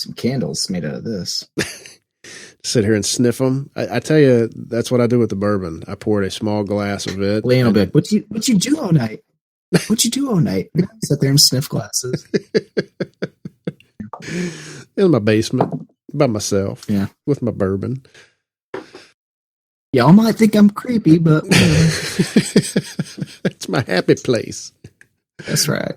some candles made out of this. Sit here and sniff them. I tell you, that's what I do with the bourbon. I poured a small glass of it. Laying a bit. What you do all night? What you do all night? Sit there and sniff glasses. In my basement by myself. Yeah, with my bourbon. Y'all might think I'm creepy, but it's my happy place. That's right.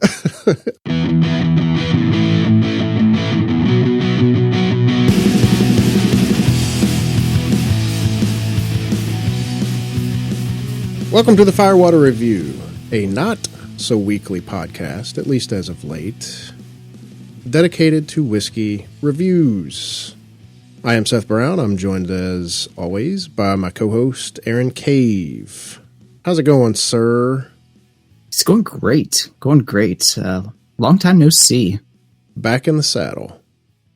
Welcome to the Firewater Review, a not-so-weekly podcast, at least as of late, dedicated to whiskey reviews. I am Seth Brown. I'm joined, as always, by my co-host, Aaron Cave. How's it going, sir? It's going great. Long time no see. Back in the saddle.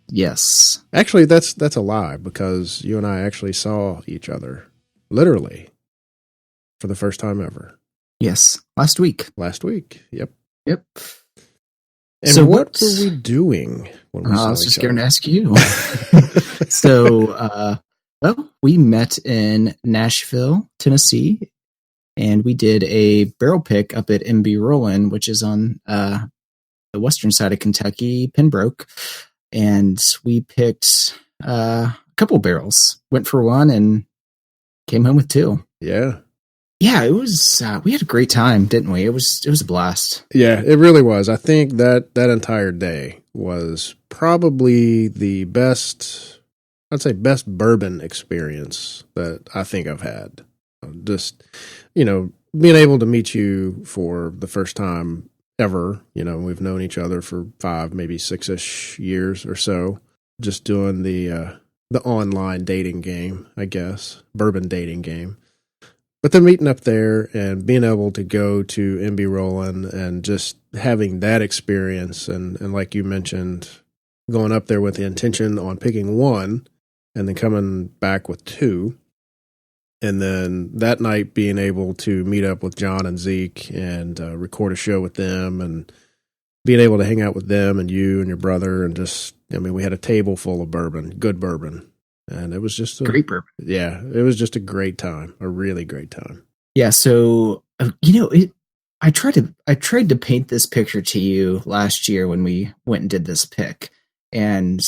Yes. Actually, that's a lie, because you and I actually saw each other, literally, for the first time ever. Yes. Last week. Yep. And so what were we doing when we saw I was just each going other? to ask you. We met in Nashville, Tennessee, and we did a barrel pick up at MB Roland, which is on the western side of Kentucky, Pembroke. And we picked a couple barrels, went for one and came home with two. Yeah, it was. We had a great time, didn't we? It was a blast. Yeah, it really was. I think that entire day was probably the best, I'd say best bourbon experience that I think I've had. Just, being able to meet you for the first time ever. We've known each other for 5, maybe 6-ish years or so. Just doing the online dating game, I guess, bourbon dating game. But then meeting up there and being able to go to MB Roland and just having that experience and like you mentioned, going up there with the intention on picking one and then coming back with two. And then that night being able to meet up with John and Zeke and record a show with them and being able to hang out with them and you and your brother and just, we had a table full of bourbon, good bourbon. And it was just Great bourbon. Yeah, it was just a great time, a really great time. Yeah, so I tried to paint this picture to you last year when we went and did this pick, and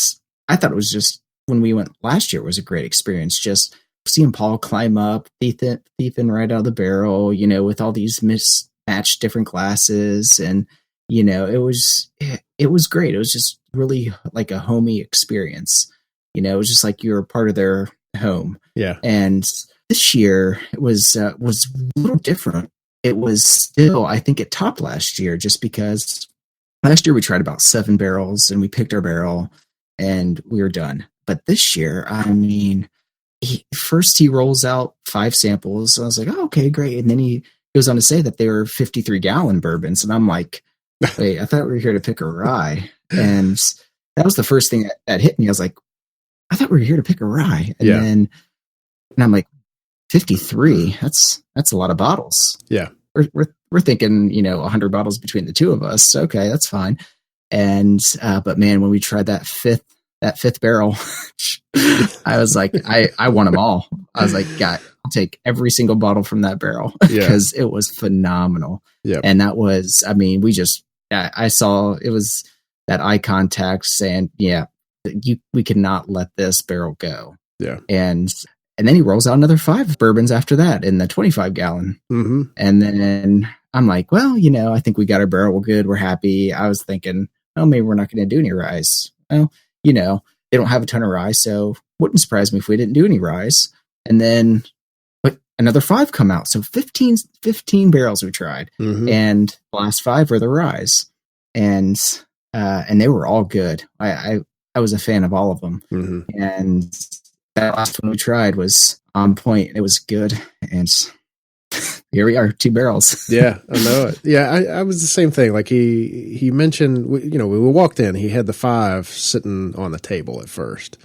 I thought it was just when we went last year was a great experience. Just seeing Paul climb up, thieving right out of the barrel, with all these mismatched different glasses, and it was great. It was just really like a homey experience. It was just like you were part of their home. Yeah. And this year it was a little different. It was still, I think it topped last year just because last year we tried about 7 barrels and we picked our barrel and we were done. But this year, he rolls out 5 samples. I was like, oh, okay, great. And then he goes on to say that they were 53-gallon bourbons. And I'm like, wait, I thought we were here to pick a rye. And that was the first thing that hit me. I was like, I thought we were here to pick a rye. And I'm like, 53, that's a lot of bottles. Yeah. We're thinking, 100 bottles between the two of us. Okay, that's fine. And, but man, when we tried that fifth barrel, I was like, I want them all. I was like, God, I'll take every single bottle from that barrel because it was phenomenal. Yeah. And that was, I saw it was that eye contact saying, we cannot let this barrel go. Yeah. And then he rolls out another 5 bourbons after that in the 25-gallon. Mm-hmm. And then I'm like, well, I think we got our barrel. We're good. We're happy. I was thinking, oh, maybe we're not going to do any ryes. Well, they don't have a ton of rye, so wouldn't surprise me if we didn't do any ryes. And then another 5 come out. So 15 barrels we tried. Mm-hmm. And the last 5 were the ryes. And they were all good. I was a fan of all of them. Mm-hmm. And that last one we tried was on point. It was good. And here we are, 2 barrels. Yeah, I know it. Yeah, I was the same thing. Like he mentioned, we walked in, he had the 5 sitting on the table at first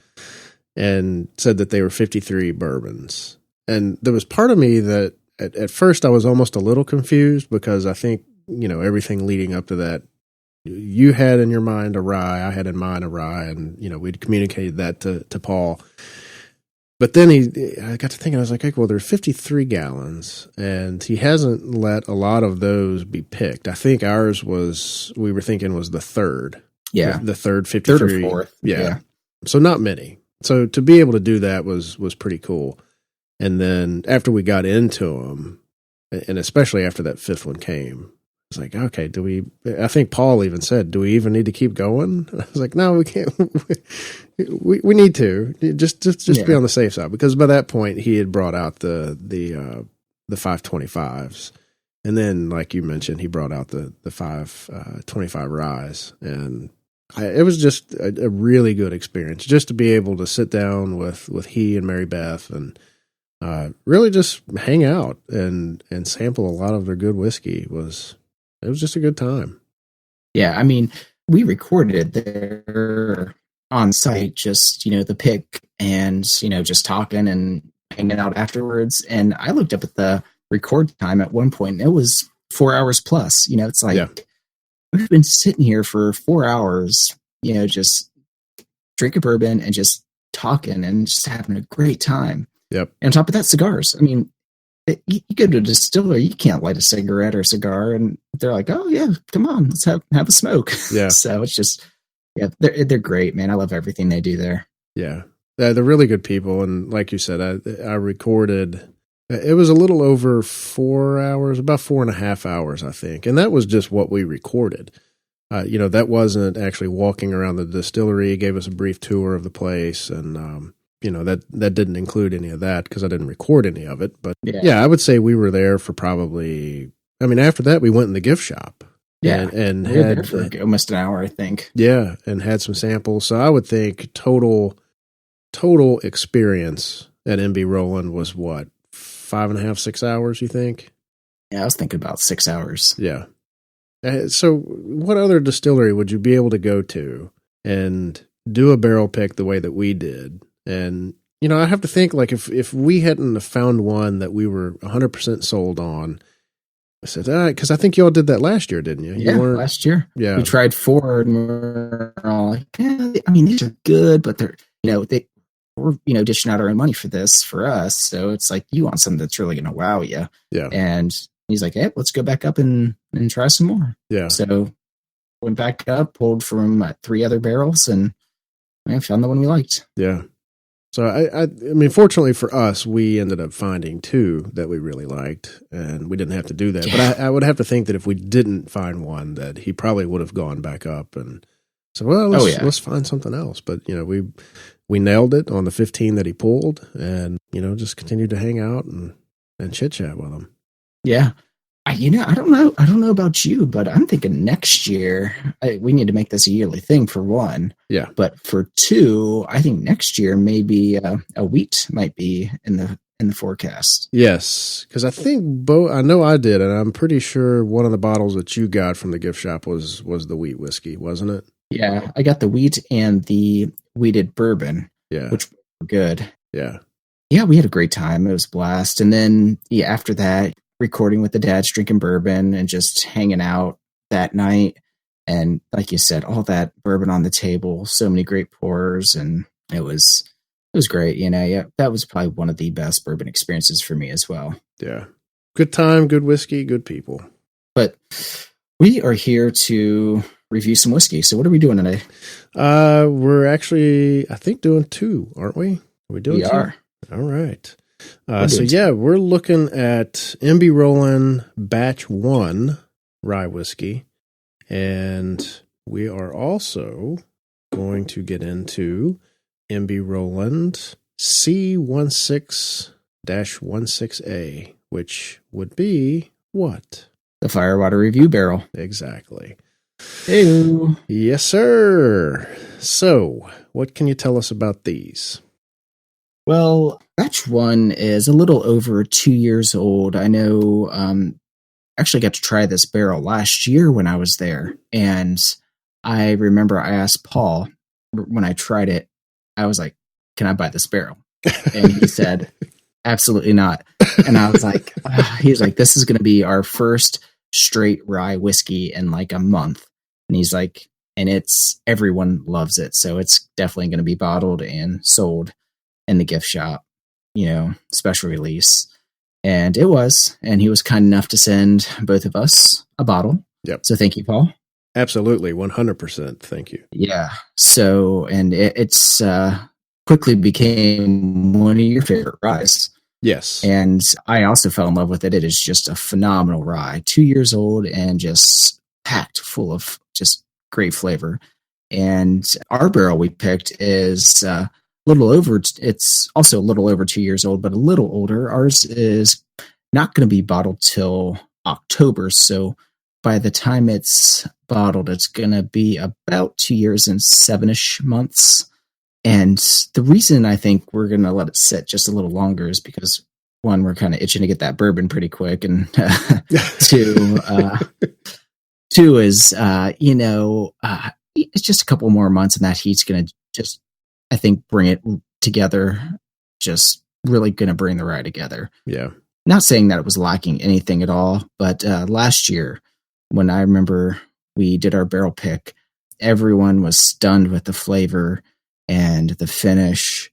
and said that they were 53 bourbons. And there was part of me that at first I was almost a little confused because I think, everything leading up to that you had in your mind a rye, I had in mind a rye, and we'd communicated that to Paul. But then I got to thinking, I was like, okay, well, there's 53 gallons, and he hasn't let a lot of those be picked. I think ours we were thinking was the third. Yeah. The third 53. Third or fourth. Yeah. So not many. So to be able to do that was pretty cool. And then after we got into them, and especially after that fifth one came, it's like, okay, I think Paul even said, do we even need to keep going? I was like, no, we can't. we need to just be on the safe side, because by that point he had brought out the 525s. And then, like you mentioned, he brought out the 525 ryes, and it was just a really good experience just to be able to sit down with he and Mary Beth and really just hang out and sample a lot of their good whiskey. It was just a good time. Yeah, I mean, we recorded there on site, just, the pick and, just talking and hanging out afterwards. And I looked up at the record time at one point, and it was 4 hours plus. It's like, we've been sitting here for 4 hours, just drinking bourbon and just talking and just having a great time. Yep. And on top of that, cigars. I mean, you go to a distillery, you can't light a cigarette or a cigar, and they're like, "Oh yeah, come on, let's have a smoke." Yeah. So it's just, they're great, man. I love everything they do there. Yeah, they're really good people, and like you said, I recorded. It was a little over 4 hours, about 4.5 hours, I think, and that was just what we recorded. That wasn't actually walking around the distillery. He gave us a brief tour of the place, and that didn't include any of that because I didn't record any of it. But I would say we were there for probably, after that we went in the gift shop. Yeah. And we were there for almost an hour, I think. Yeah. And had some samples. So I would think total experience at MB Roland was what, 5.5, 6 hours, you think? Yeah. I was thinking about 6 hours. Yeah. So what other distillery would you be able to go to and do a barrel pick the way that we did? And, I have to think, like, if we hadn't have found one that we were 100% sold on, I said, because I think y'all did that last year, didn't you? Last year. Yeah. We tried 4 and we're all like, these are good, but they're, we're, dishing out our own money for this for us. So it's like, you want something that's really going to wow you. Yeah. And he's like, hey, let's go back up and try some more. Yeah. So went back up, pulled from 3 other barrels, and found the one we liked. Yeah. So I mean, fortunately for us, we ended up finding 2 that we really liked, and we didn't have to do that. Yeah. But I would have to think that if we didn't find one, that he probably would have gone back up and said, well, let's find something else. But, we nailed it on the 15 that he pulled, and, just continued to hang out and chit chat with him. Yeah. I don't know about you, but I'm thinking next year we need to make this a yearly thing, for one. Yeah. But for 2, I think next year maybe a wheat might be in the forecast. Yes, because I think I know I did, and I'm pretty sure one of the bottles that you got from the gift shop was the wheat whiskey, wasn't it? Yeah, I got the wheat and the wheated bourbon. Yeah, which were good. Yeah. Yeah, we had a great time. It was a blast. And then after that, recording with the dads, drinking bourbon and just hanging out that night. And like you said, all that bourbon on the table, so many great pours, and it was great. That was probably one of the best bourbon experiences for me as well. Yeah. Good time, good whiskey, good people. But we are here to review some whiskey. So what are we doing today? We're actually, I think, doing 2, aren't we? Are we doing 2? We are. All right. We're looking at MB Roland Batch 1 rye whiskey, and we are also going to get into MB Roland C16-16A, which would be what? The Firewater Review Barrel. Exactly. Hey. Yes, sir. So, what can you tell us about these? Well, batch 1 is a little over 2 years old. I know, actually got to try this barrel last year when I was there. And I remember I asked Paul when I tried it, I was like, can I buy this barrel? And he said, absolutely not. And I was like, he was like, this is going to be our first straight rye whiskey in like a month. And he's like, and everyone loves it. So it's definitely going to be bottled and sold in the gift shop, special release. And it was, and he was kind enough to send both of us a bottle. Yep. So thank you, Paul. Absolutely. 100%. Thank you. Yeah. So, and it's quickly became one of your favorite ryes. Yes. And I also fell in love with it. It is just a phenomenal rye, 2 years old and just packed full of just great flavor. And our barrel we picked is it's also a little over 2 years old, but a little older. Ours is not going to be bottled till October. So by the time it's bottled, it's going to be about 2 years and 7-ish months. And the reason I think we're going to let it sit just a little longer is because, one, we're kind of itching to get that bourbon pretty quick. And two is, it's just a couple more months and that heat's going to just, I think, bring it together, just really going to bring the rye together. Yeah. Not saying that it was lacking anything at all, but last year, when I remember we did our barrel pick, everyone was stunned with the flavor and the finish,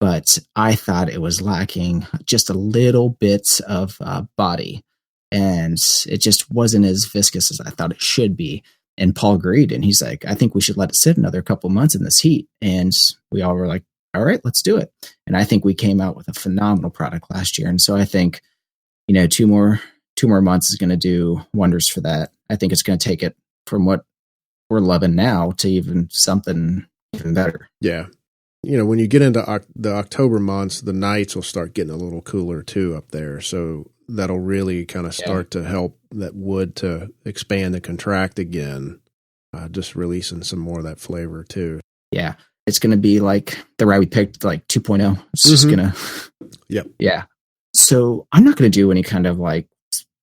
but I thought it was lacking just a little bits of body, and it just wasn't as viscous as I thought it should be. And Paul agreed, and he's like, I think we should let it sit another couple months in this heat. And we all were like, all right, let's do it. And I think we came out with a phenomenal product last year. And so I think, 2 more months is going to do wonders for that. I think it's going to take it from what we're loving now to even something even better. Yeah. When you get into the October months, the nights will start getting a little cooler too up there. So that'll really kind of start to help that wood to expand and contract again, just releasing some more of that flavor too. Yeah. It's going to be like the rye we picked, like 2.0. It's just going to. Yep. Yeah. So I'm not going to do any kind of like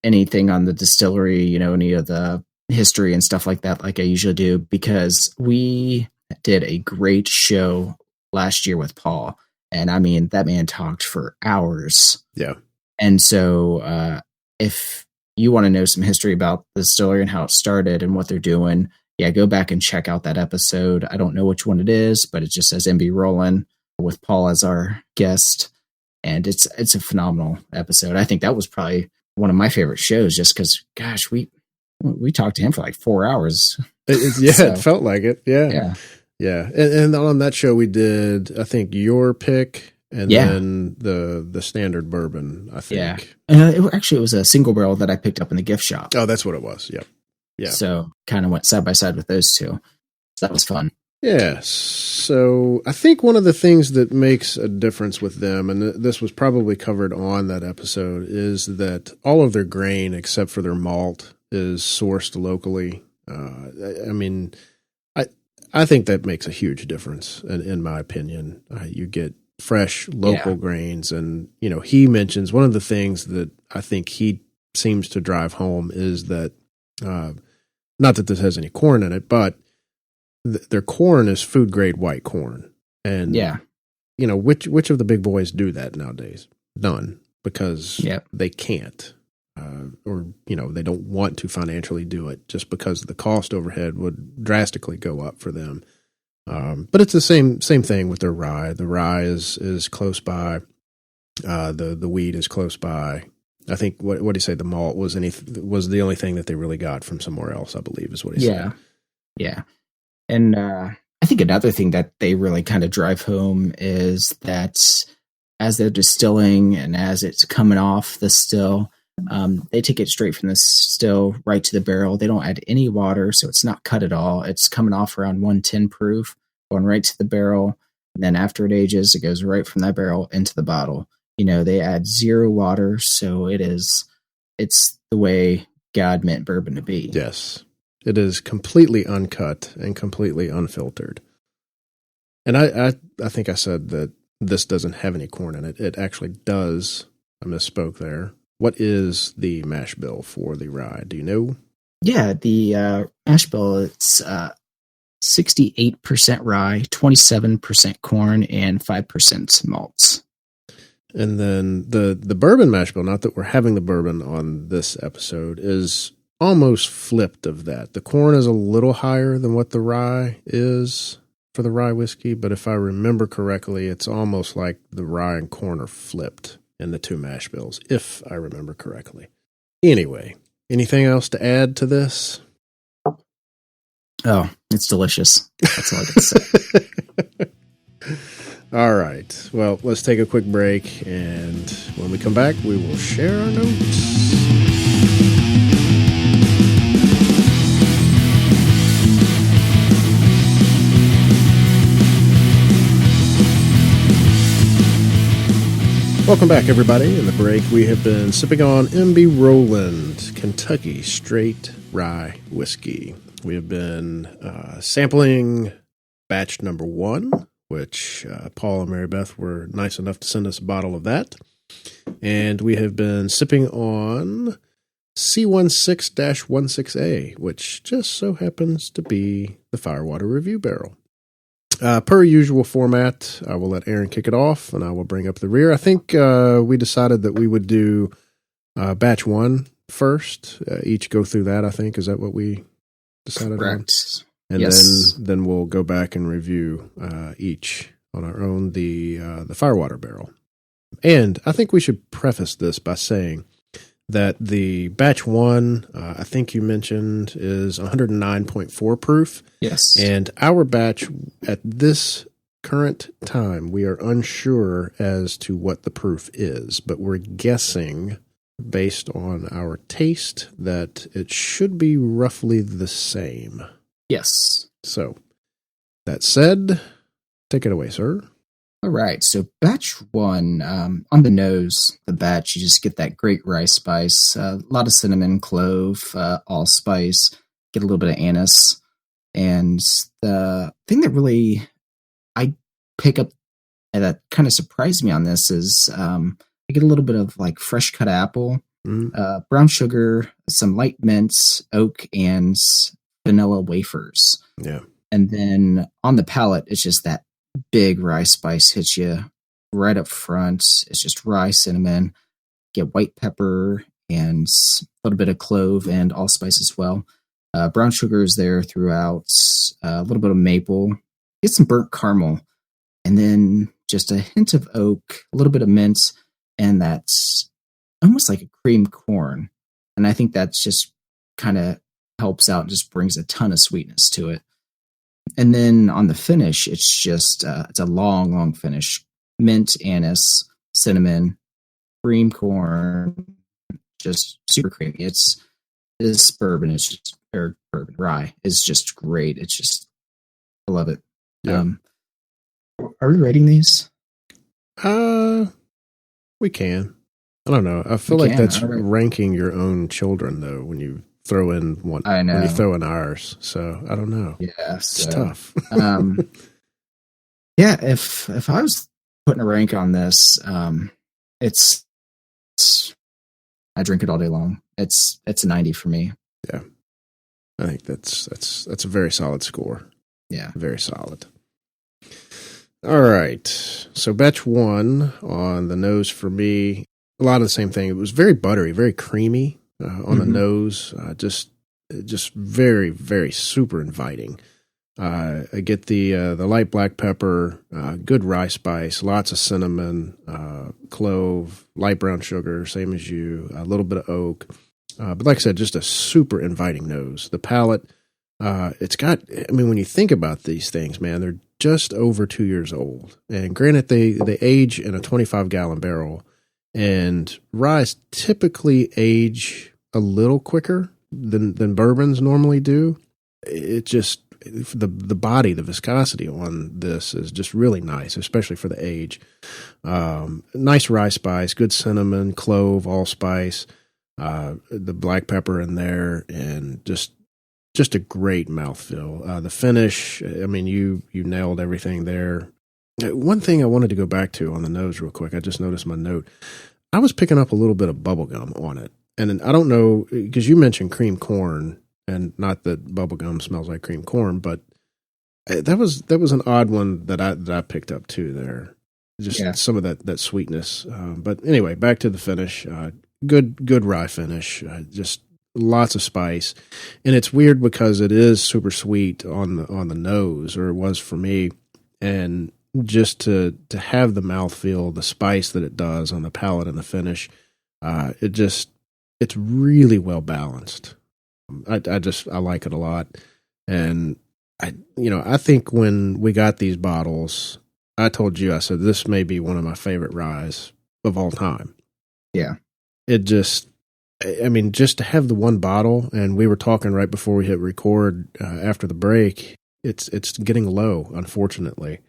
anything on the distillery, any of the history and stuff like that, like I usually do, because we did a great show last year with Paul. And I mean, that man talked for hours. Yeah. And so if you want to know some history about the distillery and how it started and what they're doing, go back and check out that episode. I don't know which one it is, but it just says MB Roland with Paul as our guest. And it's a phenomenal episode. I think that was probably one of my favorite shows just because, gosh, we talked to him for like 4 hours. It felt like it. Yeah. Yeah. And on that show we did, I think, your pick and then the standard bourbon, I think. Yeah. It was a single barrel that I picked up in the gift shop. Oh, that's what it was. Yep. Yeah. So kind of went side by side with those two. So that was fun. Yeah. So I think one of the things that makes a difference with them, and this was probably covered on that episode, is that all of their grain, except for their malt, is sourced locally. I think that makes a huge difference, in my opinion. You get fresh local grains, and he mentions one of the things that I think he seems to drive home is that, not that this has any corn in it, but their corn is food grade white corn. And, which of the big boys do that nowadays? None, because they can't, or they don't want to financially do it just because the cost overhead would drastically go up for them. But it's the same thing with their rye. The rye is close by. The wheat is close by. I think what did he say? The malt was the only thing that they really got from somewhere else, I believe, is what he said. Yeah. And I think another thing that they really kind of drive home is that as they're distilling and as it's coming off the still, they take it straight from the still right to the barrel. They don't add any water, so it's not cut at all. It's coming off around 110 proof, going right to the barrel. And then after it ages, it goes right from that barrel into the bottle. They add 0 water, so it's the way God meant bourbon to be. Yes. It is completely uncut and completely unfiltered. And I think I said that this doesn't have any corn in it. It actually does. I misspoke there. What is the mash bill for the rye? Do you know? Yeah, the mash bill, it's 68% rye, 27% corn, and 5% malts. And then the bourbon mash bill, not that we're having the bourbon on this episode, is almost flipped of that. The corn is a little higher than what the rye is for the rye whiskey, but if I remember correctly, it's almost like the rye and corn are flipped in the two mash bills, if I remember correctly. Anyway, anything else to add to this? Oh, it's delicious. That's all I got to say. All right. Well, let's take a quick break, and when we come back, we will share our notes. Welcome back, everybody. In the break, we have been sipping on MB Roland Kentucky Straight Rye Whiskey. We have been sampling batch number 1, which Paul and Mary Beth were nice enough to send us a bottle of that. And we have been sipping on C16-16A, which just so happens to be the Firewater Review Barrel. Per usual format, I will let Aaron kick it off, and I will bring up the rear. I think we decided that we would do batch 1 first. Each go through that, I think. Is that what we decided Correct. on? And yes. then we'll go back and review each on our own, the Firewater barrel. And I think we should preface this by saying that the batch 1, I think you mentioned, is 109.4 proof. Yes. And our batch at this current time, we are unsure as to what the proof is, but we're guessing based on our taste that it should be roughly the same. Yes. So, that said, take it away, sir. All right. So batch 1, on the nose, the batch, you just get that great rye spice, a lot of cinnamon, clove, allspice, get a little bit of anise. And the thing that really I pick up and that kind of surprised me on this is I get a little bit of like fresh cut apple, brown sugar, some light mints, oak, and vanilla wafers. Yeah. And then on the palate, it's just that big rye spice hits you right up front. It's just rye, cinnamon, get white pepper, and a little bit of clove and allspice as well. Brown sugar is there throughout, a little bit of maple, get some burnt caramel, and then just a hint of oak, a little bit of mint, and that's almost like a cream corn. And I think that's just kind of helps out and just brings a ton of sweetness to it. And then on the finish, it's just, it's a long, long finish. Mint, anise, cinnamon, cream corn, just super creamy. This bourbon is just, or bourbon rye is just great. It's just, I love it. Yeah. Are we rating these? We can. I don't know. I feel like that's ranking your own children, though, when you throw in one. I know. When you throw in ours. So I don't know. Yeah, it's tough. Yeah, if I was putting a rank on this, it's I drink it all day long. It's a 90 for me. Yeah, I think that's a very solid score. Yeah, very solid. All right, so batch 1 on the nose for me, a lot of the same thing. It was very buttery, very creamy on the nose, just very, very super inviting. I get the light black pepper, good rye spice, lots of cinnamon, clove, light brown sugar, same as you, a little bit of oak. But like I said, just a super inviting nose. The palate, it's got, I mean, when you think about these things, man, they're just over 2 years old. And granted, they age in a 25-gallon barrel. And ryes typically age a little quicker than bourbons normally do. It just, the body, the viscosity on this is just really nice, especially for the age. Nice rye spice, good cinnamon, clove, allspice, the black pepper in there, and just a great mouthfeel. The finish, I mean, you nailed everything there. One thing I wanted to go back to on the nose real quick, I just noticed my note. I was picking up a little bit of bubblegum on it. And I don't know, because you mentioned cream corn, and not that bubblegum smells like cream corn, but that was an odd one that I picked up too there. Just some of that sweetness. But anyway, back to the finish. Good rye finish. Just lots of spice, and it's weird because it is super sweet on the nose, or it was for me, and just to have the mouthfeel, the spice that it does on the palate and the finish, it's really well balanced. I like it a lot, and I think when we got these bottles, I told you, I said this may be one of my favorite ryes of all time. Yeah, just to have the one bottle, and we were talking right before we hit record after the break, it's getting low, unfortunately,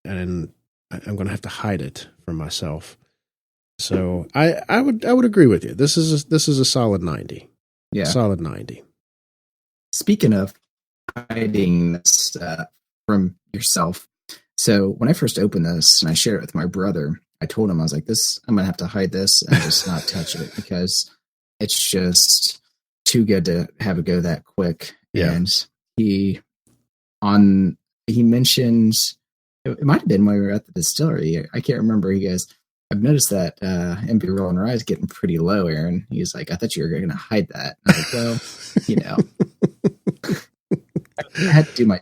and I'm going to have to hide it from myself. So I would agree with you. This is a solid 90. Yeah, solid 90. Speaking of hiding this from yourself, so when I first opened this and I shared it with my brother, I told him, I was like, I'm going to have to hide this and just not touch it because it's just too good to have it go that quick. Yeah. And he mentioned, it might have been when we were at the distillery. I can't remember. He goes, I've noticed that MB Roland Rye is getting pretty low, Aaron. He's like, I thought you were going to hide that. And I was like, well, I had to do my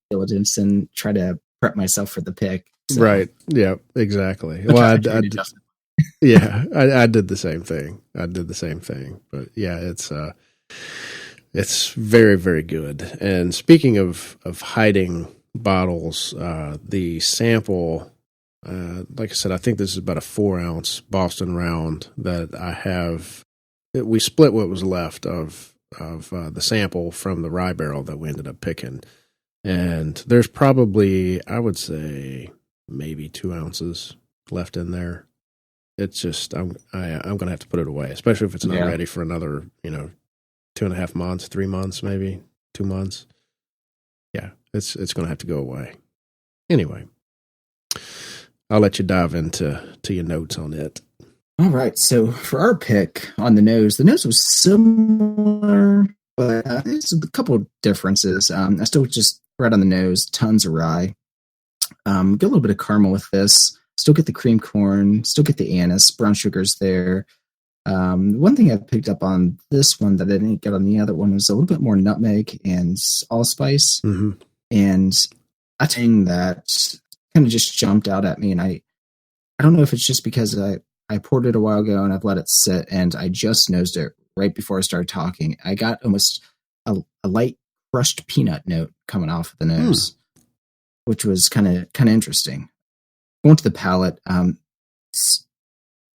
diligence and try to prep myself for the pick. So. Right. Yeah, exactly. Well, I did the same thing. But yeah, it's very, very good. And speaking of hiding bottles, the sample, like I said, I think this is about a 4-ounce Boston Round that I have. We split what was left of the sample from the rye barrel that we ended up picking. And there's probably, I would say, maybe 2 ounces left in there. It's just, I'm going to have to put it away, especially if it's not ready for another, 2.5 months, 3 months, maybe 2 months. Yeah, it's going to have to go away. Anyway, I'll let you dive into your notes on it. All right. So for our pick on the nose was similar, but there's a couple of differences. I still just right on the nose, tons of rye. Get a little bit of caramel with this. Still get the cream corn. Still get the anise. Brown sugar's there. One thing I picked up on this one that I didn't get on the other one was a little bit more nutmeg and allspice. Mm-hmm. And a thing that kind of just jumped out at me. And I don't know if it's just because I poured it a while ago and I've let it sit and I just nosed it right before I started talking. I got almost a light crushed peanut note coming off of the nose, which was kind of interesting. Going to the palate,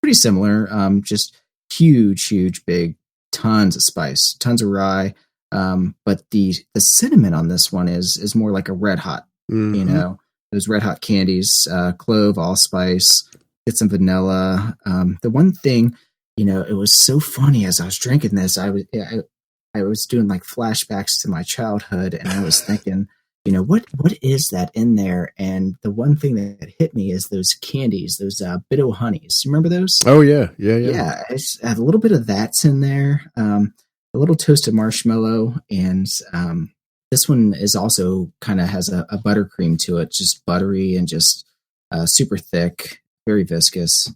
pretty similar, just huge, big, tons of spice, tons of rye. But the cinnamon on this one is more like a red hot, those red hot candies, clove, allspice, get some vanilla. The one thing, it was so funny as I was drinking this, I was doing like flashbacks to my childhood and I was thinking, what is that in there? And the one thing that hit me is those candies, those Biddo honeys. Remember those? Oh yeah. Yeah, I have a little bit of that's in there. A little toasted marshmallow, and this one is also kind of has a buttercream to it, just buttery and just super thick, very viscous.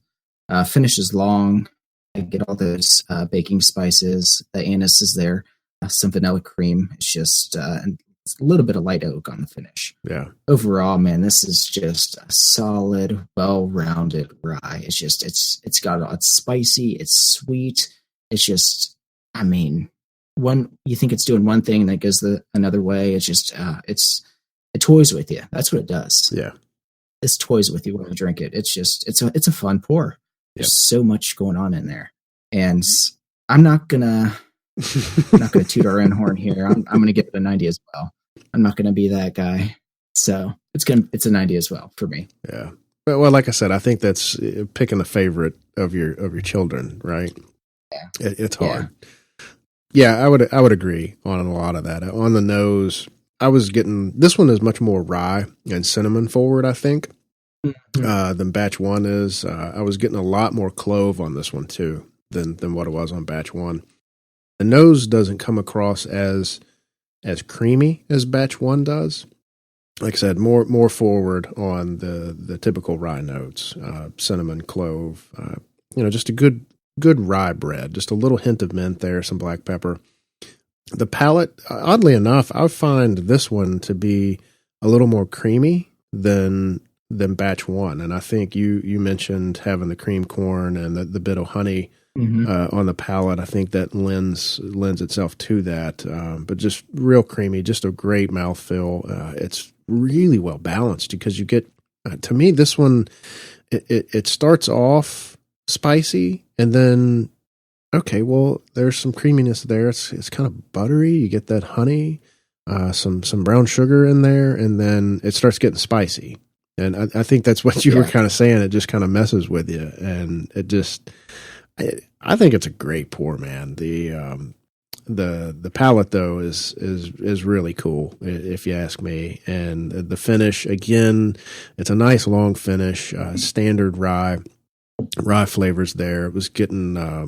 Finishes long. I get all those baking spices. The anise is there. Some vanilla cream. It's just and a little bit of light oak on the finish. Yeah. Overall, man, this is just a solid, well-rounded rye. It's just it's spicy. It's sweet. It's just, you think it's doing one thing and that goes another way. It's just it toys with you. That's what it does. Yeah. This toys with you when you drink it. It's just it's a fun pour. There's so much going on in there, and I'm not gonna toot our own horn here. I'm gonna give it a 90 as well. I'm not gonna be that guy. So it's a 90 as well for me. Yeah. Well, like I said, I think that's picking a favorite of your children, right? Yeah. It's hard. Yeah, I would agree on a lot of that. On the nose, I was getting, this one is much more rye and cinnamon forward, I think, than batch one is. I was getting a lot more clove on this one too than what it was on batch one. The nose doesn't come across as creamy as batch one does. Like I said, more forward on the typical rye notes, cinnamon, clove, just a good good rye bread, just a little hint of mint there, some black pepper. The palate, oddly enough, I find this one to be a little more creamy than batch one. And I think you mentioned having the cream corn and the bit of honey on the palate. I think that lends itself to that. But just real creamy, just a great mouthfeel. It's really well balanced because you get, to me, this one, it starts off spicy and then, okay, well, there's some creaminess there. It's kind of buttery. You get that honey, some brown sugar in there, and then it starts getting spicy. And I think that's what you were kind of saying. It just kind of messes with you, and it just. I think it's a great pour, man. The palate though is really cool, if you ask me. And the finish, again, it's a nice long finish. Standard rye flavors there. It was getting a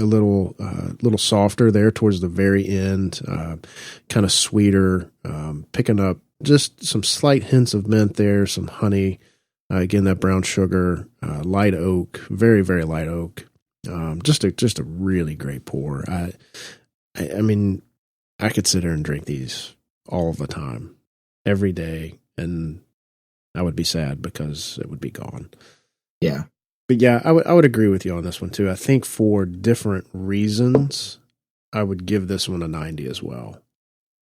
little softer there towards the very end, kind of sweeter, picking up just some slight hints of mint there, some honey, again, that brown sugar, light oak, very, very light oak. Just a really great pour. I mean, I could sit here and drink these all the time, every day, and I would be sad because it would be gone. Yeah. But yeah, I would agree with you on this one too. I think for different reasons, I would give this one a 90 as well.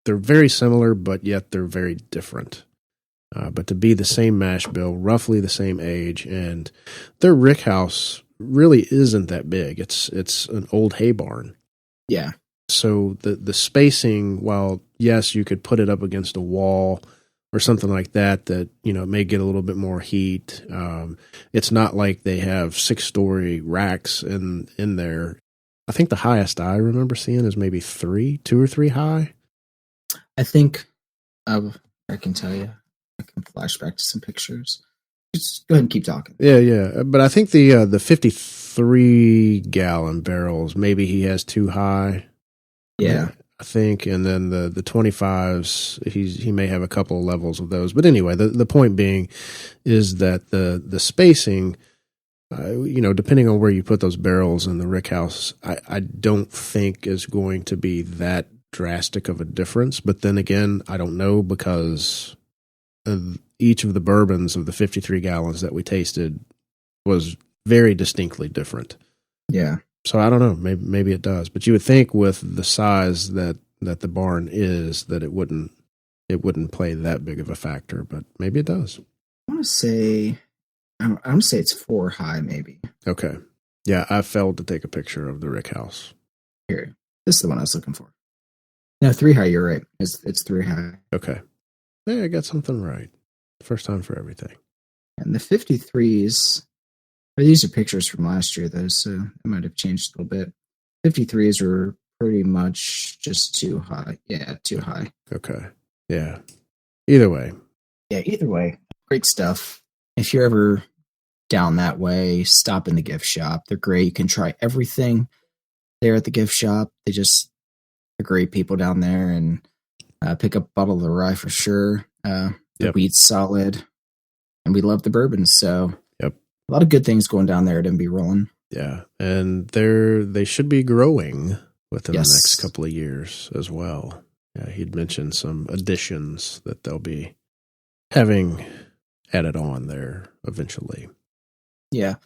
They're very similar, but yet they're very different. But to be the same mash bill, roughly the same age, and their rick house really isn't that big. It's an old hay barn. Yeah. So the spacing, while yes, you could put it up against a wall or something like that, you know, it may get a little bit more heat. It's not like they have 6-story racks in there. I think the highest I remember seeing is maybe 2 or 3 high. I think I can tell you. I can flash back to some pictures. Just go ahead and keep talking. Yeah. But I think the 53-gallon barrels, maybe he has 2 high. Yeah. I think, and then the 25s, he may have a couple of levels of those. But anyway, the point being is that the spacing, you know, depending on where you put those barrels in the rick house, I don't think is going to be that drastic of a difference. But then again, I don't know, because each of the bourbons of the 53 gallons that we tasted was very distinctly different. Yeah. So I don't know. Maybe it does, but you would think with the size that the barn is, that it wouldn't play that big of a factor. But maybe it does. I want to say, I'm going to say it's 4 high, maybe. Okay. Yeah, I failed to take a picture of the rick house. Here, this is the one I was looking for. No, 3 high. You're right. It's 3 high. Okay. Yeah, I got something right. First time for everything. And the 53s. These are pictures from last year, though, so it might have changed a little bit. 53s were pretty much just too high. Yeah, too high. Okay. Yeah. Either way. Yeah, either way. Great stuff. If you're ever down that way, stop in the gift shop. They're great. You can try everything there at the gift shop. They're great people down there, and pick up a bottle of the rye for sure. The wheat's solid, and we love the bourbon, so... A lot of good things going down there at MB Roland. Yeah, and they should be growing within the next couple of years as well. Yeah, he'd mentioned some additions that they'll be having added on there eventually. Yeah,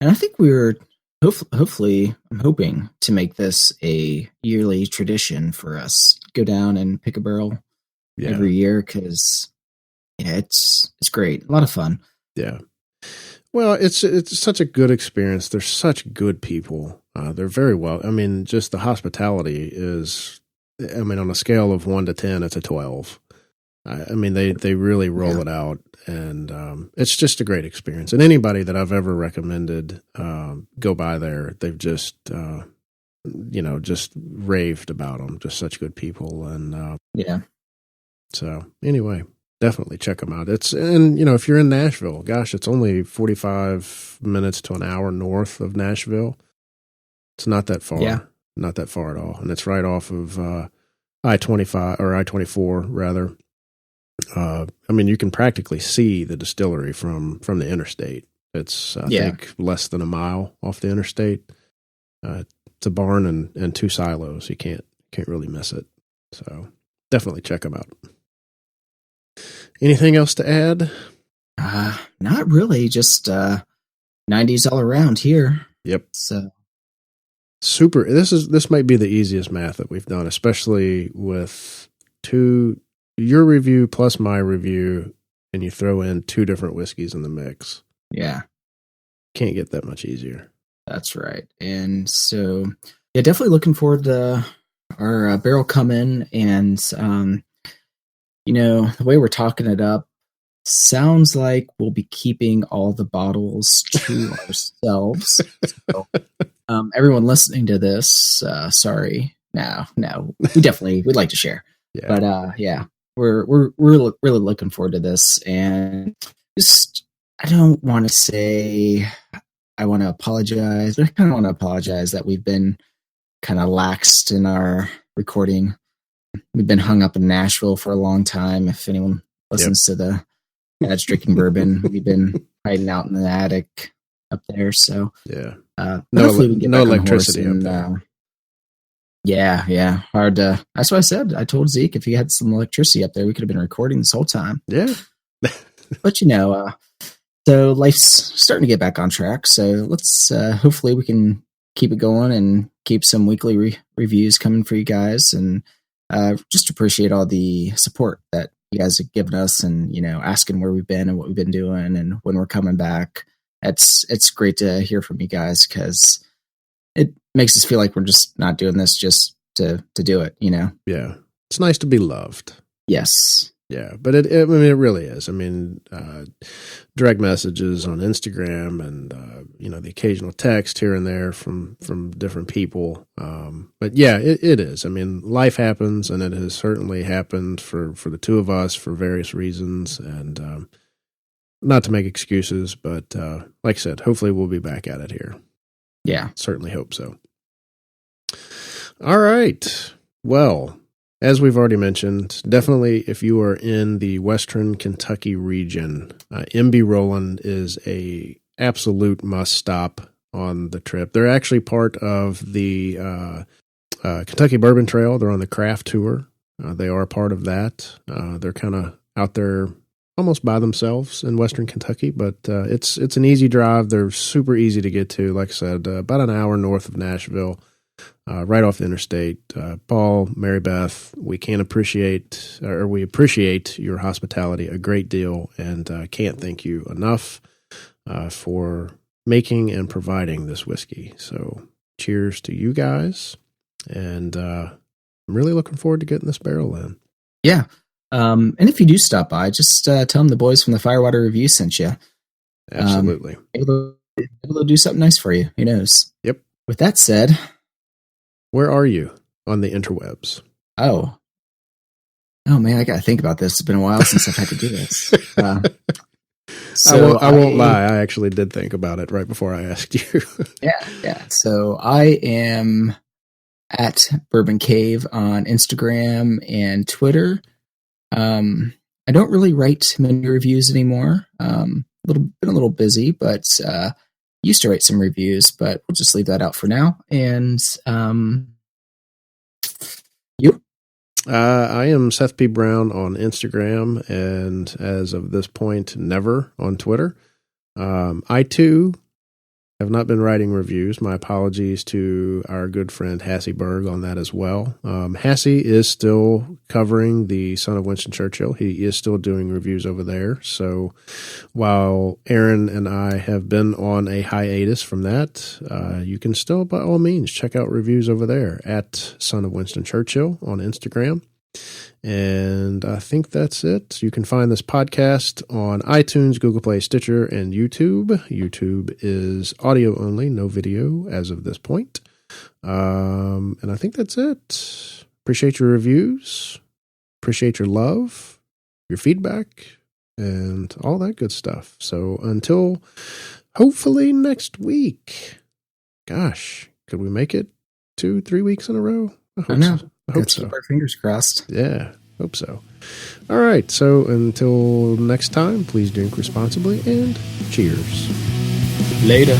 and I think we're hopefully, I'm hoping to make this a yearly tradition for us. Go down and pick a barrel every year, because it's great, a lot of fun. Yeah. Well, it's such a good experience. They're such good people. They're very well. I mean, just the hospitality is. I mean, on a scale of 1 to 10, it's a 12. I mean, they really roll it out, and it's just a great experience. And anybody that I've ever recommended go by there, they've just just raved about them. Just such good people, and So anyway. Definitely check them out. And if you're in Nashville, gosh, it's only 45 minutes to an hour north of Nashville. It's not that far. Yeah. Not that far at all. And it's right off of I-25 or I-24 rather. I mean, you can practically see the distillery from the interstate. It's, I think, less than a mile off the interstate. It's a barn and 2 silos. You can't really miss it. So definitely check them out. Anything else to add? Not really. Just 90s all around here. Yep. So super. This might be the easiest math that we've done, especially with your review plus my review, and you throw in 2 different whiskeys in the mix. Yeah. Can't get that much easier. That's right. And so, yeah, definitely looking forward to our barrel coming. And, the way we're talking it up sounds like we'll be keeping all the bottles to ourselves. So, everyone listening to this, sorry. No, we'd like to share. Yeah. But, we're really looking forward to this. And just, I don't want to say I want to apologize, but I kind of want to apologize that we've been kind of laxed in our recording. We've been hung up in Nashville for a long time. If anyone listens to the Dad's Drinking Bourbon, we've been hiding out in the attic up there. So yeah, no electricity up there. Yeah, hard to. That's what I said. I told Zeke if he had some electricity up there, we could have been recording this whole time. Yeah, but so life's starting to get back on track. So let's hopefully we can keep it going and keep some weekly reviews coming for you guys, and just appreciate all the support that you guys have given us, and asking where we've been and what we've been doing and when we're coming back. It's great to hear from you guys, because it makes us feel like we're just not doing this just to do it. Yeah, it's nice to be loved. Yes. Yeah, but it really is. I mean, direct messages on Instagram and, the occasional text here and there from different people. But yeah, it is. I mean, life happens, and it has certainly happened for the 2 of us for various reasons. And not to make excuses, but like I said, hopefully we'll be back at it here. Yeah. Certainly hope so. All right. Well, as we've already mentioned, definitely if you are in the Western Kentucky region, MB Roland is a absolute must stop on the trip. They're actually part of the Kentucky Bourbon Trail. They're on the craft tour. They are a part of that. They're kind of out there almost by themselves in Western Kentucky, but it's an easy drive. They're super easy to get to. Like I said, about an hour north of Nashville. Right off the interstate. Paul, Mary Beth, we appreciate your hospitality a great deal, and can't thank you enough for making and providing this whiskey. So cheers to you guys, and I'm really looking forward to getting this barrel in. Yeah. And if you do stop by, just tell them the boys from the Firewater Review sent you. Absolutely. Able to do something nice for you. Who knows? Yep. With that said, where are you on the interwebs? Oh man, I got to think about this. It's been a while since I've had to do this. I won't lie. I actually did think about it right before I asked you. Yeah. So I am at Bourbon Cave on Instagram and Twitter. I don't really write many reviews anymore. Been a little busy, but used to write some reviews, but we'll just leave that out for now. And you? I am Seth P. Brown on Instagram, and as of this point, never on Twitter. I too have not been writing reviews. My apologies to our good friend Hassie Berg on that as well. Hassie is still covering the Son of Winston Churchill. He is still doing reviews over there. So while Aaron and I have been on a hiatus from that, you can still, by all means, check out reviews over there at Son of Winston Churchill on Instagram. And I think that's it. You can find this podcast on iTunes, Google Play, Stitcher, and YouTube. YouTube is audio only, no video as of this point. And I think that's it. Appreciate your reviews. Appreciate your love, your feedback, and all that good stuff. So until hopefully next week. Gosh, could we make it 2-3 weeks in a row? I know. So. I hope so. Keep our fingers crossed. Yeah, hope so. All right, so until next time, please drink responsibly and cheers. Later.